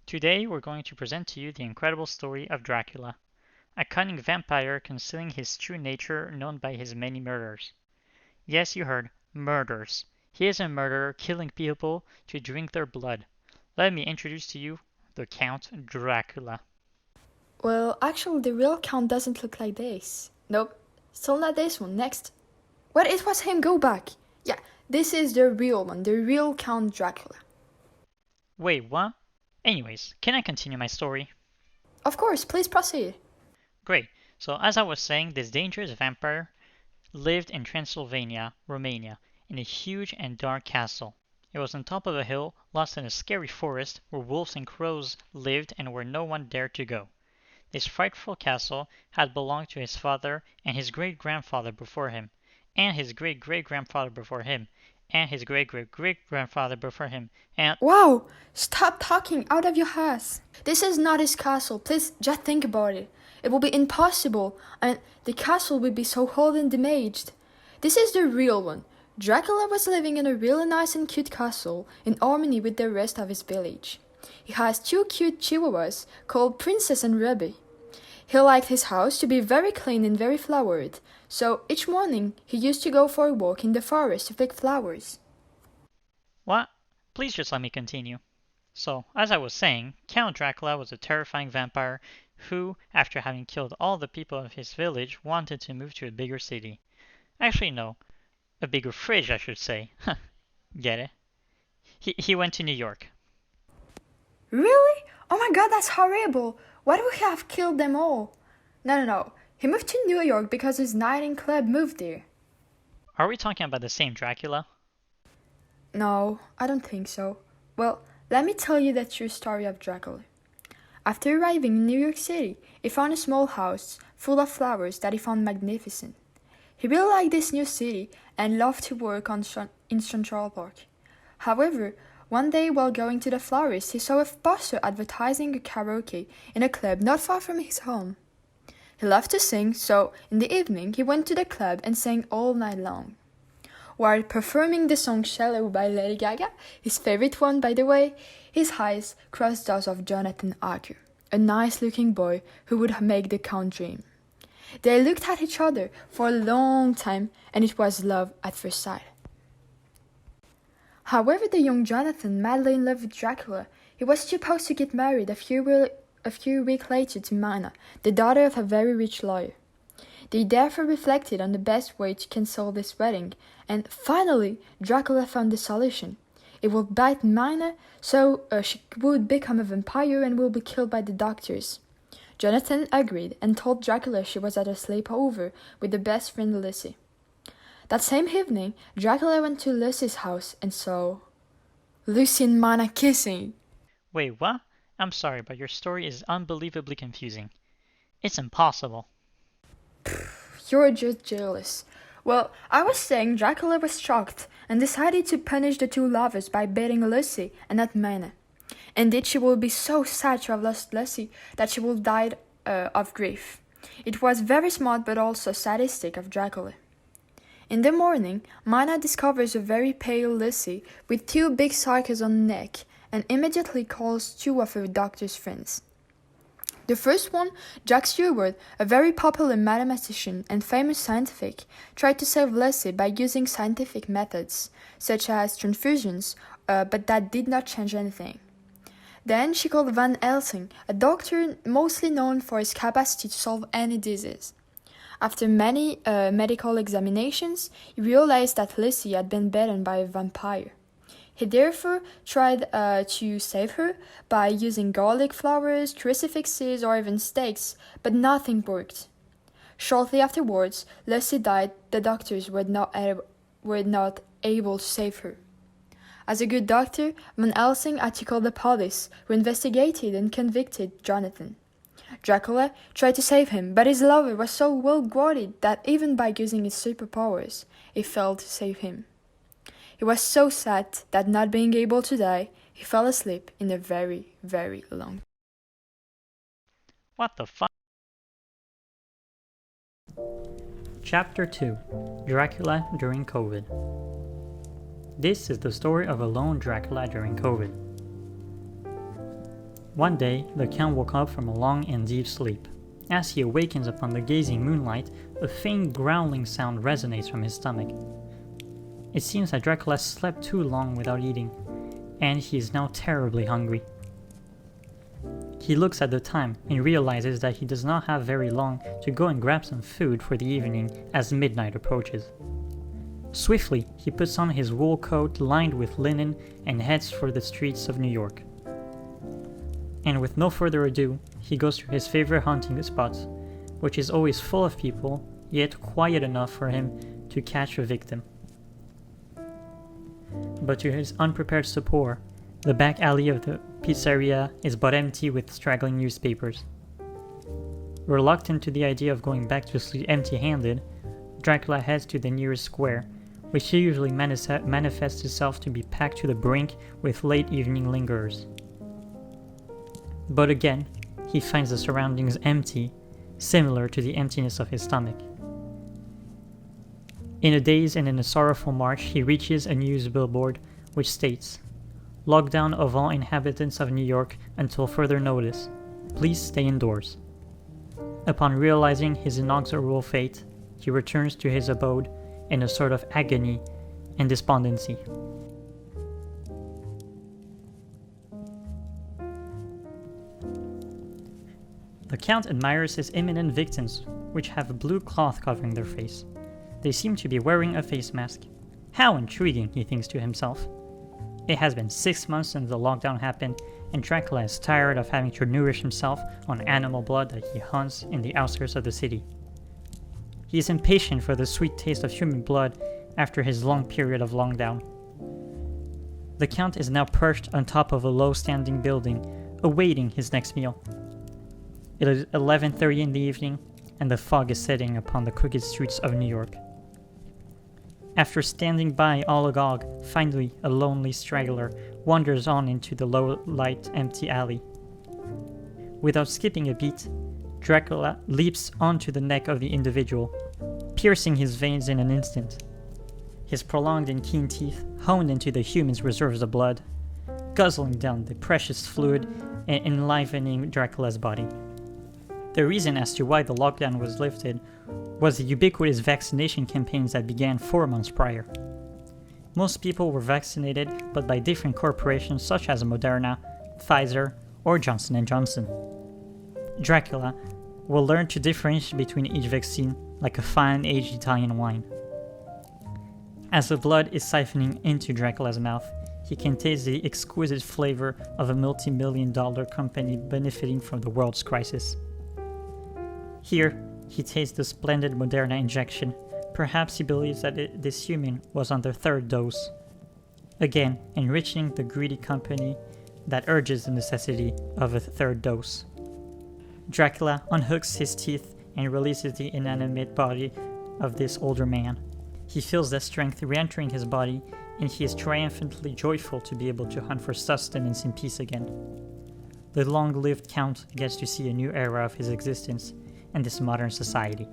Today we're going to present to you the incredible story of Dracula, a cunning vampire concealing his true nature known by his many murders. Yes, you heard, murders. He is a murderer killing people to drink their blood. Let me introduce to you the Count Dracula. Well, actually, the real Count doesn't look like this. Nope, still not this one. Next. What? It was him. Go back. Yeah, this is the real one, the real Count Dracula. Wait, what? Anyways, can I continue my story? Of course, please proceed. Great. So as I was saying, this dangerous vampire lived in Transylvania, Romania, in a huge and dark castle. It was on top of a hill, lost in a scary forest where wolves and crows lived and where no one dared to go. This frightful castle had belonged to his father and his great-grandfather before him, and his great-great-grandfather before him, and his great-great-great-grandfather before him, and Wow! Stop talking out of your ass. This is not his castle. Please just think about it. It will be impossible, and the castle will be so old and damaged. This is the real one. Dracula was living in a really nice and cute castle in harmony with the rest of his village. He has two cute chihuahuas called Princess and Ruby. He liked his house to be very clean and very flowered, so each morning he used to go for a walk in the forest to pick flowers. what? Please just let me continue. So, as I was saying, Count Dracula was a terrifying vampire who, after having killed all the people of his village, wanted to move to a bigger city. Actually, no, a bigger fridge, I should say. Get it? He went to New York. Really? Oh my god, that's horrible! Why do we have killed them all? No. He moved to New York because his night in club moved there. Are we talking about the same Dracula? No, I don't think so. Well, let me tell you the true story of Dracula. After arriving in New York City, he found a small house full of flowers that he found magnificent. He really liked this new city and loved to work in Central Park. However, one day while going to the florist, he saw a poster advertising a karaoke in a club not far from his home. He loved to sing, so in the evening he went to the club and sang all night long. While performing the song Shallow by Lady Gaga, his favorite one by the way, his eyes crossed those of Jonathan Archer, a nice-looking boy who would make the Count dream. They looked at each other for a long time, and it was love at first sight. However, the young Jonathan, madly in love with Dracula, he was supposed to get married a few weeks later to Mina, the daughter of a very rich lawyer. They therefore reflected on the best way to cancel this wedding, and finally, Dracula found the solution. It would bite Mina, so she would become a vampire and will be killed by the doctors. Jonathan agreed and told Dracula she was at a sleepover with the best friend Lucy. That same evening, Dracula went to Lucy's house and saw Lucy and Mina kissing. Wait, what? I'm sorry, but your story is unbelievably confusing. It's impossible. You're just jealous. Well, I was saying Dracula was shocked and decided to punish the two lovers by beating Lucy and not Mina. Indeed, she would be so sad to have lost Lucy that she would die of grief. It was very smart but also sadistic of Dracula. In the morning, Mina discovers a very pale Lucy with two big scars on her neck and immediately calls two of her doctor's friends. The first one, Jack Stewart, a very popular mathematician and famous scientific, tried to save Lucy by using scientific methods, such as transfusions, but that did not change anything. Then she called Van Helsing, a doctor mostly known for his capacity to solve any disease. After many medical examinations, he realized that Lucy had been bitten by a vampire. He therefore tried to save her by using garlic flowers, crucifixes, or even stakes, but nothing worked. Shortly afterwards, Lucy died. The doctors were not able to save her. As a good doctor, Van Helsing had to call the police, who investigated and convicted Jonathan. Dracula tried to save him, but his lover was so well guarded that even by using his superpowers, he failed to save him. He was so sad that not being able to die, he fell asleep in a very, very long. What the fuck? Chapter 2: Dracula during COVID. This is the story of a lone Dracula during COVID. One day, the Count woke up from a long and deep sleep. As he awakens upon the gazing moonlight, a faint growling sound resonates from his stomach. It seems that Dracula slept too long without eating, and he is now terribly hungry. He looks at the time and realizes that he does not have very long to go and grab some food for the evening as midnight approaches. Swiftly, he puts on his wool coat lined with linen and heads for the streets of New York. And with no further ado, he goes to his favorite hunting spot, which is always full of people, yet quiet enough for him to catch a victim. But to his unprepared stupor, the back alley of the pizzeria is but empty with straggling newspapers. Reluctant to the idea of going back to sleep empty-handed, Dracula heads to the nearest square, which usually manifests itself to be packed to the brink with late evening lingerers. But again, he finds the surroundings empty, similar to the emptiness of his stomach. In a daze and in a sorrowful march, he reaches a news billboard which states, "Lockdown of all inhabitants of New York until further notice. Please stay indoors." Upon realizing his inexorable fate, he returns to his abode in a sort of agony and despondency. The Count admires his imminent victims, which have a blue cloth covering their face. They seem to be wearing a face mask. How intriguing, he thinks to himself. It has been 6 months since the lockdown happened, and Dracula is tired of having to nourish himself on animal blood that he hunts in the outskirts of the city. He is impatient for the sweet taste of human blood after his long period of lockdown. The Count is now perched on top of a low-standing building, awaiting his next meal. It is 11:30 in the evening, and the fog is setting upon the crooked streets of New York. After standing by all agog, finally a lonely straggler wanders on into the low-light empty alley. Without skipping a beat, Dracula leaps onto the neck of the individual, piercing his veins in an instant. His prolonged and keen teeth honed into the human's reserves of blood, guzzling down the precious fluid and enlivening Dracula's body. The reason as to why the lockdown was lifted was the ubiquitous vaccination campaigns that began 4 months prior. Most people were vaccinated, but by different corporations such as Moderna, Pfizer, or Johnson & Johnson. Dracula will learn to differentiate between each vaccine like a fine aged Italian wine. As the blood is siphoning into Dracula's mouth, he can taste the exquisite flavor of a multi-million-dollar company benefiting from the world's crisis. Here, he tastes the splendid Moderna injection. Perhaps he believes that this human was on their 3rd dose. Again, enriching the greedy company that urges the necessity of a 3rd dose. Dracula unhooks his teeth and releases the inanimate body of this older man. He feels that strength re-entering his body, and he is triumphantly joyful to be able to hunt for sustenance in peace again. The long-lived Count gets to see a new era of his existence in this modern society.